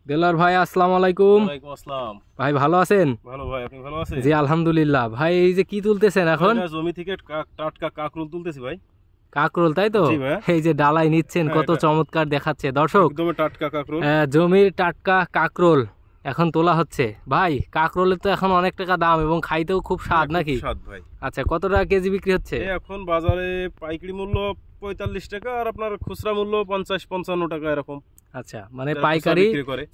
দেলার ভাই আসসালামু আলাইকুম। ওয়ালাইকুম আসসালাম। ভাই ভালো আছেন? ভালো ভাই, আপনি ভালো আছেন? জি আলহামদুলিল্লাহ। ভাই এই যে কি তুলতেছেন এখন? জমি থেকে টাটকা কাকরোল তুলতেছি ভাই। কাকরোল তাই তো? জি ভাই। এই যে ডালাই নিচ্ছেন, কত চমৎকার দেখাচ্ছে দর্শক। একদম টাটকা কাকরোল। জমির টাটকা কাকরোল এখন তোলা হচ্ছে। ভাই কাকরোলের তো এখন অনেক টাকা দাম এবং খাইতেও খুব স্বাদ নাকি? স্বাদ ভাই। আচ্ছা, কত টাকা কেজি বিক্রি হচ্ছে? এখন বাজারে পাইকারি মূল্য 45 টাকা আর আপনার খুচরা মূল্য 50-55 টাকা এরকম। আচ্ছা, মানে পাইকারি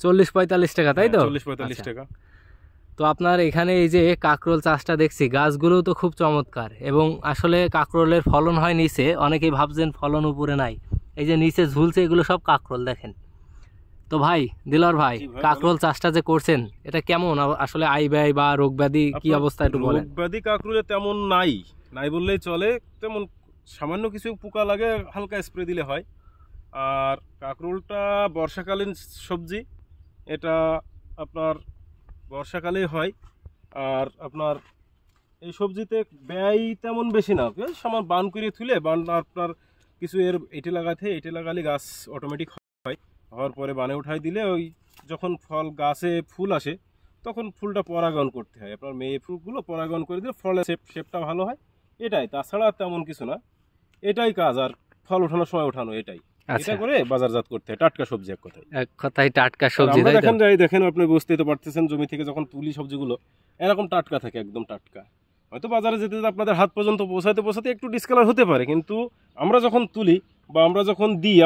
40-45 টাকা তাই তো? 40-45 টাকা। তো আপনার এখানে এই যে কাকরোল চাষটা দেখছি, গাছগুলো তো খুব চমৎকার এবং আসলে কাকরোলের ফলন হয় নিচে। অনেকেই ভাবছেন ফলন উপরে নাই, এই যে নিচে ঝুলছে এগুলো সব কাকরোল দেখেন। তো ভাই দিলার ভাই, কাকরোল চাষটা যে করছেন এটা কেমন আসলে আয় ব্যয় বা রোগ ব্যাধি কি অবস্থা একটু বলেন। রোগ ব্যাধি কাকরোলে তেমন নাই বললেই চলে। তেমন সামান্য কিছু পোকা লাগে, হালকা স্প্রে দিলে হয়। আর কাকরোলটা বর্ষাকালীন সবজি, এটা আপনার বর্ষাকালেই হয়। আর আপনার এই সবজিতে ব্যয় তেমন বেশি না, সামান বান করে তুলে বান আপনার কিছু এটে লাগালে গাছ অটোমেটিক হয়। হওয়ার পরে বানে উঠাই দিলে ওই যখন গাছে ফুল আসে তখন ফুলটা পরাগণ করতে হয়। আপনার মেয়ে ফুলগুলো পরাগণ করে দিলে ফলের শেপটা ভালো হয়, এটাই। তাছাড়া তেমন কিছু না, এটাই কাজ। আর ফল ওঠানোর সময় ওঠানো, এটাই। এটা করে বাজারজাত করতে হয় টাটকা সবজি, এক কথায় টাটকা সবজি। দেখেন আপনি বুঝতেই তো পারতেছেন, জমি থেকে যখন তুলি সবজিগুলো এরকম টাটকা থাকে, একদম টাটকা। হয়তো বাজারে যেতে আপনাদের হাত পর্যন্ত পৌঁছাতে একটু ডিসকালার হতে পারে, কিন্তু আমরা যখন তুলি বা আমরা যখন দিই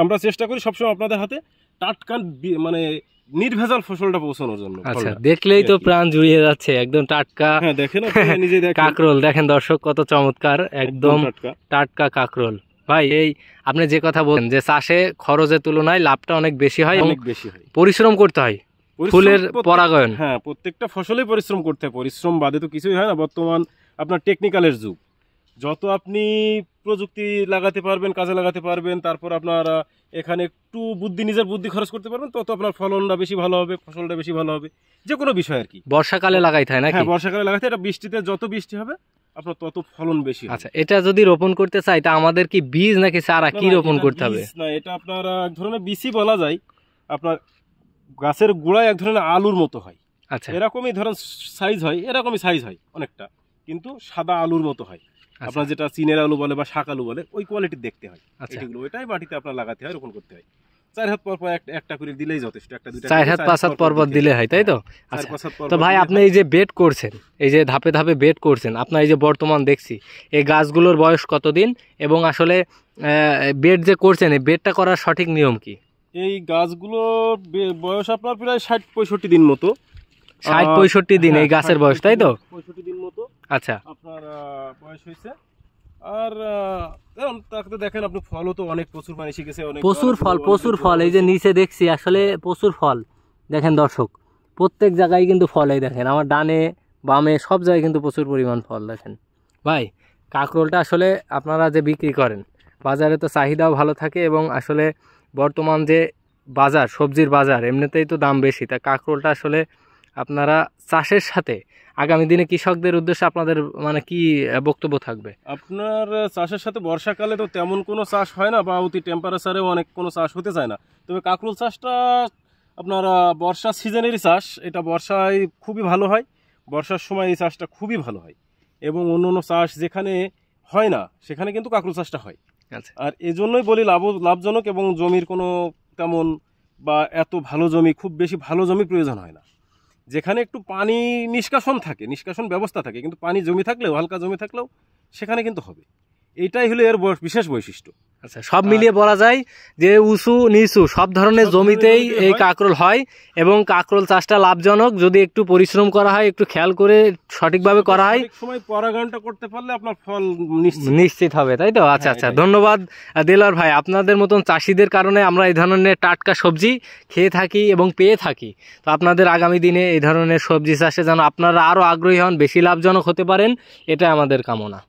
আমরা চেষ্টা করি সবসময় আপনাদের হাতে টাটকা মানে নির্ভেজাল ফসলটা পৌঁছানোর জন্য। আচ্ছা, দেখলেই তো প্রাণ জুড়িয়ে যাচ্ছে, একদম টাটকা। হ্যাঁ দেখেন, নিজে দেখেন কাকরোল দেখেন দর্শক, কত চমৎকার, একদম টাটকা কাকরোল। ভাই এই আপনি যে কথা বলেন যে চাষে খরচের তুলনায় লাভটা অনেক বেশি হয়, অনেক বেশি হয়, পরিশ্রম করতে হয় ফুলের পরাগায়ন। হ্যাঁ, প্রত্যেকটা ফসলে পরিশ্রম করতে হয়, পরিশ্রম বাদে তো কিছুই হয় না। বর্তমান আপনার টেকনিক্যালের যুগ, যত আপনি প্রযুক্তি লাগাতে পারবেন, কাজে লাগাতে পারবেন, তারপর আপনার এখানে একটু নিজের বুদ্ধি খরচ করতে পারবেন, তত আপনার ফলনটা বেশি ভালো হবে, ফসলটা বেশি ভালো হবে, যে কোনো বিষয় আর কি। বর্ষাকালে লাগাইতে হয় না? হ্যাঁ, বর্ষাকালে লাগাইতে। এটা বৃষ্টিতে, যত বৃষ্টি হবে আপনার তত ফলন বেশি। আচ্ছা, এটা যদি রোপণ করতে চাই তা আমাদের কি বীজ নাকি চারা কি রোপণ করতে হবে? না, এটা আপনার এক ধরনের বীজই বলা যায়। আপনার গাছের গোড়ায় এক ধরনের আলুর মতো হয়। আচ্ছা, এরকমই ধরেন সাইজ হয়, এরকমই সাইজ হয় অনেকটা, কিন্তু সাদা আলুর মতো হয়। আপনার যেটা চীনের আলু বলে বা শাক আলু বলে, ওই কোয়ালিটির দেখতে হয়। এগুলো ওইটাই মাটিতে আপনার লাগাতে হয়, রোপণ করতে হয়। 4 হাত পর একটা করে দিলেই যথেষ্ট। 4 হাত 5 হাত পর দিলে হয়, তাই তো? তো ভাই আপনি এই যে বেড করছেন, এই যে ধাপে ধাপে বেড করছেন, আপনার এই যে বর্তমান দেখছি এই গাছগুলোর বয়স কতদিন এবং আসলে বেড যে করছেন এই বেডটা করার সঠিক নিয়ম কি? এই গাছগুলোর বয়স আপনার প্রায় 60-65 দিন মতো। 60-65 দিন এই গাছের বয়স, তাই তো? 65 দিন মতো আচ্ছা, আপনার বয়স হয়েছে। আর তাতে দেখেন আপনি ফলও তো অনেক প্রচুর মানে শিখেছে, অনেক প্রচুর ফল। এই যে নিচে দেখছি আসলে প্রচুর ফল দেখেন দর্শক, প্রত্যেক জায়গায় কিন্তু ফল। এই দেখেন আমার ডানে বামে সব জায়গায় কিন্তু প্রচুর পরিমাণ ফল দেখেন। ভাই কাকরোলটা আসলে আপনারা যে বিক্রি করেন বাজারে তো চাহিদাও ভালো থাকে এবং আসলে বর্তমান যে বাজার, সবজির বাজার এমনিতেই তো দাম বেশি, তা কাকরোলটা আসলে আপনারা চাষের সাথে আগামী দিনে কৃষকদের উদ্দেশ্যে আপনাদের মানে কি বক্তব্য থাকবে? আপনার চাষের সাথে বর্ষাকালে তো তেমন কোনো চাষ হয় না, বা অতি টেম্পারেচারেও অনেক কোনো চাষ হতে চায় না। তবে কাকরোল চাষটা আপনার বর্ষা সিজনেরই চাষ। এটা বর্ষায় খুবই ভালো হয়, বর্ষার সময় এই চাষটা খুবই ভালো হয়। এবং অন্য অন্য চাষ যেখানে হয় না সেখানে কিন্তু কাকরোল চাষটা হয়। আচ্ছা, আর এজন্যই বলি লাভজনক, এবং জমির কোনো তেমন বা এত ভালো জমি, খুব বেশি ভালো জমির প্রয়োজন হয় না। যেখানে একটু পানি নিষ্কাশন ব্যবস্থা থাকে, কিন্তু পানি জমি থাকলেও, হালকা জমি থাকলেও সেখানে কিন্তু হবে। এইটাই হলো এর বিশেষ বৈশিষ্ট্য। আচ্ছা, সব মিলিয়ে বলা যায় যে উঁচু নিচু সব ধরনের জমিতেই এই কাকরোল হয় এবং কাকরোল চাষটা লাভজনক যদি একটু পরিশ্রম করা হয়, একটু খেয়াল করে সঠিকভাবে করা হয়, সময় পরাগায়নটা করতে পারলে আপনার ফল নিশ্চিত হবে, তাই তো? আচ্ছা আচ্ছা, ধন্যবাদ দেলার ভাই। আপনাদের মতন চাষিদের কারণে আমরা এই ধরনের টাটকা সবজি খেয়ে থাকি এবং পেয়ে থাকি। তো আপনাদের আগামী দিনে এই ধরনের সবজি চাষে যেন আপনারা আরও আগ্রহী হন, বেশি লাভজনক হতে পারেন, এটা আমাদের কামনা।